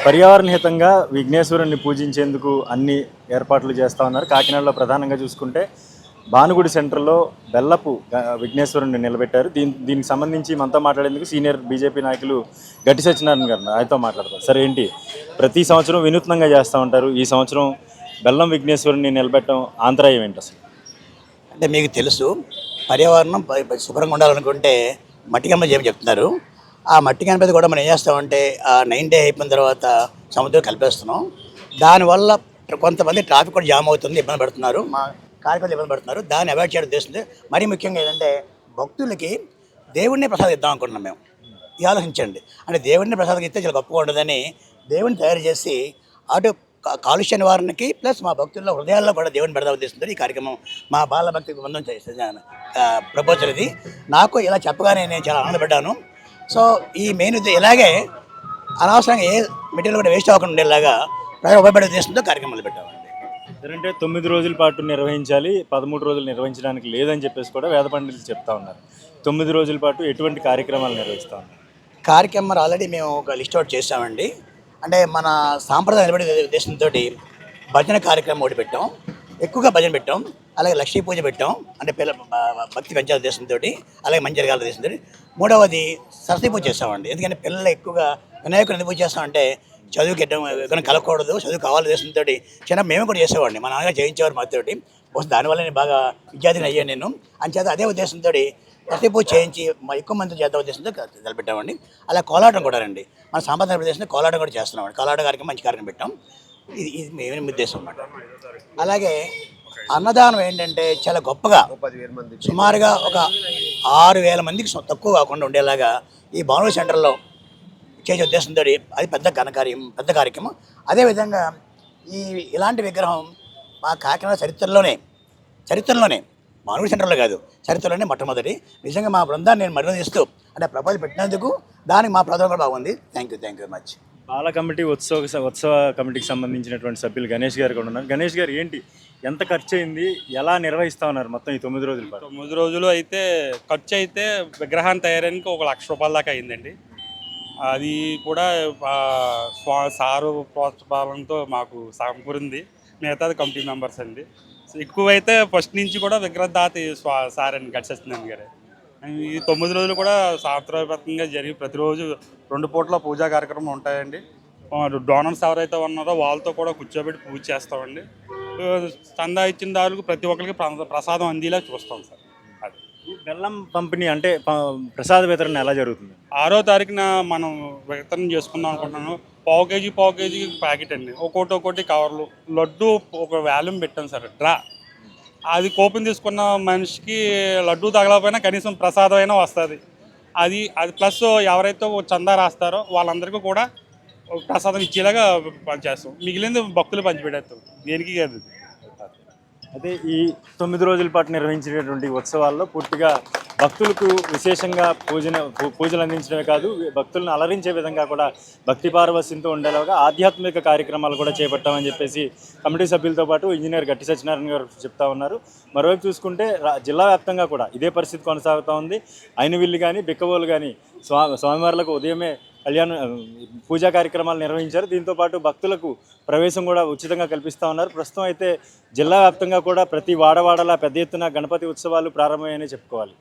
పర్యావరణ హితంగా విఘ్నేశ్వరుణ్ణి పూజించేందుకు అన్ని ఏర్పాట్లు చేస్తూ ఉన్నారు. కాకినాడలో ప్రధానంగా చూసుకుంటే భానుగుడి సెంటర్లో బెల్లపు విఘ్నేశ్వరుణ్ణి నిలబెట్టారు. దీనికి సంబంధించి మనతో మాట్లాడేందుకు సీనియర్ బీజేపీ నాయకులు గట్టి సత్యనారాయణ గారు ఆయనతో మాట్లాడతారు. సరే, ఏంటి ప్రతి సంవత్సరం వినూత్నంగా చేస్తూ ఉంటారు, ఈ సంవత్సరం బెల్లం విఘ్నేశ్వరుణ్ణి నిలబెట్టడం ఆంతరాయం ఏంటి అసలు? అంటే మీకు తెలుసు, పర్యావరణం శుభ్రంగా ఉండాలనుకుంటే మట్టి గణపతి చెప్తున్నారు. ఆ మట్టి గణపతి కూడా మనం ఏం చేస్తామంటే ఆ 9 డే అయిపోయిన తర్వాత సముద్రం కలిపేస్తున్నాం. దానివల్ల కొంతమంది ట్రాఫిక్ కూడా జామ్ అవుతుంది, ఇబ్బంది పడుతున్నారు, మా కార్యకర్తలు ఇబ్బంది పడుతున్నారు. దాన్ని అవాయిడ్ చేయడం ఉద్దేశించి మరీ ముఖ్యంగా ఏంటంటే భక్తులకి దేవుడిని ప్రసాదం ఇద్దాం అనుకుంటున్నాం మేము. ఇది ఆలోచించండి, అంటే దేవుడిని ప్రసాదం ఇస్తే చాలా గొప్పగా ఉండదని దేవుడిని తయారు చేసి అటు కాలుష్య నివారణకి ప్లస్ మా భక్తుల్లో హృదయాల్లో కూడా దేవుని పెడదా ఉద్దేశంతో ఈ కార్యక్రమం మా బాల భక్తి బృందం ప్రపోజల్ ఇది. నాకు ఇలా చెప్పగానే నేను చాలా ఆనందపడ్డాను. సో ఈ మెయిన్ ఇలాగే అనవసరంగా ఏ మెటీరియల్ కూడా వేస్ట్ అవ్వకుండా ఉండేలాగా ప్రజలు ఉపయోగపడే ఉద్దేశంతో కార్యక్రమాలు పెట్టామండి. అంటే 9 రోజుల పాటు నిర్వహించాలి, 13 రోజులు నిర్వహించడానికి లేదని చెప్పేసి కూడా వేద పండితులు చెప్తా ఉన్నారు. 9 రోజుల పాటు ఎటువంటి కార్యక్రమాలు నిర్వహిస్తూ ఉన్నారు? కార్యక్రమాలు ఆల్రెడీ మేము ఒక లిస్ట్ అవుట్ చేసామండి. అంటే మన సాంప్రదాయ నిలబడే ఉద్దేశంతో భజన కార్యక్రమం ఒకటి పెట్టాం, ఎక్కువగా భజన పెట్టాం. అలాగే లక్ష్మీ పూజ పెట్టాం, అంటే భక్తి పెంచాల ఉద్దేశంతో, అలాగే మంచి జరగాల ఉద్దేశంతో. మూడవది సరస్వతి పూజ చేస్తామండి. ఎందుకంటే పిల్లలు ఎక్కువగా వినాయకుడు ఎందుకు పూజ చేస్తామంటే చదువుకి ఎక్కడ కలగకూడదు, చదువు కావాలి ఉద్దేశంతో చిన్న మేము కూడా చేసేవాడిని, మా నాన్నగారు చేయించేవారు మాతోటి. దానివల్ల నేను బాగా విద్యార్థిని అయ్యాను నేను. అంచేత అదే ఉద్దేశంతో సరస్వతి పూజ చేయించి మా ఎక్కువ మంది చేద్దాం ఉద్దేశంతో తలపెట్టామండి. అలా కోలాటం కూడా రండి, మన సాంప్రదాయ ప్రదేశంలో కోలాటం కూడా చేస్తున్నామండి. కోలాట కార్యక్రమం మంచి కార్యక్రమం పెట్టాం. ఇది మేము ఉద్దేశం అన్నమాట. అలాగే అన్నదానం ఏంటంటే చాలా గొప్పగా సుమారుగా ఒక 6,000 మందికి తక్కువ కాకుండా ఉండేలాగా ఈ భానుగుడి సెంటర్లో చేసే ఉద్దేశంతో అది పెద్ద కార్యక్రమం. అదేవిధంగా ఇలాంటి విగ్రహం మా కాకినాడ చరిత్రలోనే భానుగుడి సెంటర్లో కాదు, చరిత్రలోనే మొట్టమొదటి. నిజంగా మా బృందాన్ని నేను మర్యాదిస్తూ అంటే ప్రపోజల్ పెట్టినందుకు దానికి మా ప్రధాన కూడా బాగుంది. Thank you very much. Bala committee ఉత్సవ కమిటీకి సంబంధించినటువంటి సభ్యులు గణేష్ గారు కూడా ఉన్నారు. గణేష్ గారు, ఏంటి ఎంత ఖర్చు అయింది, ఎలా నిర్వహిస్తూ ఉన్నారు మొత్తం ఈ 9 రోజుల పాటు? 9 రోజులు అయితే ఖర్చు అయితే విగ్రహాన్ని తయారానికి 1,00,000 రూపాయల దాకా అయిందండి. అది కూడా సారు ప్రోత్సాహంతో మాకు సమకూరింది. మిగతాది కమిటీ మెంబర్స్ అండి. ఎక్కువైతే ఫస్ట్ నుంచి కూడా విగ్రహదాత సార్ అండి గట్టి సత్యనారాయణ గారే. ఈ 9 రోజులు కూడా సాంప్రదాయబద్ధంగా జరిగి ప్రతిరోజు 2 పూట్ల పూజా కార్యక్రమం ఉంటాయండి. డోనర్స్ ఎవరైతే ఉన్నారో వాళ్ళతో కూడా కూర్చోబెట్టి పూజ చేస్తామండి. చందా ఇచ్చిన దారులకు ప్రతి ఒక్కరికి ప్రసాదం అందేలా చూస్తాం సార్. అది బెల్లం పంపిణీ అంటే ప్రసాద వితరణ ఎలా జరుగుతుంది? 6వ తారీఖున మనం వితరణ చేసుకుందాం అనుకుంటున్నాను. పావు కేజీ ప్యాకెట్ అండి, ఒక్కోటి కవర్లు. లడ్డు ఒక వాల్యూమ్ పెట్టాం సార్, డ్రా. అది కూపన్ తీసుకున్న మనిషికి లడ్డు తగలకపోయినా కనీసం ప్రసాదం అయినా వస్తుంది. అది ప్లస్ ఎవరైతే చందా రాస్తారో వాళ్ళందరికీ కూడా ప్రసాదం ఇచ్చేలాగా పనిచేస్తాం. మిగిలింది భక్తులు పంచిపెట్టేస్తాం, దేనికి కాదు. అదే ఈ 9 రోజుల పాటు నిర్వహించినటువంటి ఉత్సవాల్లో పూర్తిగా భక్తులకు విశేషంగా పూజలు అందించడమే కాదు, భక్తులను అలరించే విధంగా కూడా భక్తి పారవస్యంతో ఉండేలాగా ఆధ్యాత్మిక కార్యక్రమాలు కూడా చేపట్టామని చెప్పేసి కమిటీ సభ్యులతో పాటు ఇంజనీర్ గట్టి సత్యనారాయణ గారు చెప్తా ఉన్నారు. మరోవైపు చూసుకుంటే జిల్లా వ్యాప్తంగా కూడా ఇదే పరిస్థితి కొనసాగుతూ ఉంది. అయినవిల్లు కానీ బిక్కవోలు కానీ స్వామివార్లకు ఉదయమే పూజా కార్యక్రమాలు నిర్వహించారు. దీంతోపాటు భక్తులకు ప్రవేశం కూడా ఉచితంగా కల్పిస్తూ ఉన్నారు. ప్రస్తుతం అయితే జిల్లా వ్యాప్తంగా కూడా ప్రతి వాడవాడలా పెద్ద ఎత్తున గణపతి ఉత్సవాలు ప్రారంభమయ్యాయని చెప్పుకోవాలి.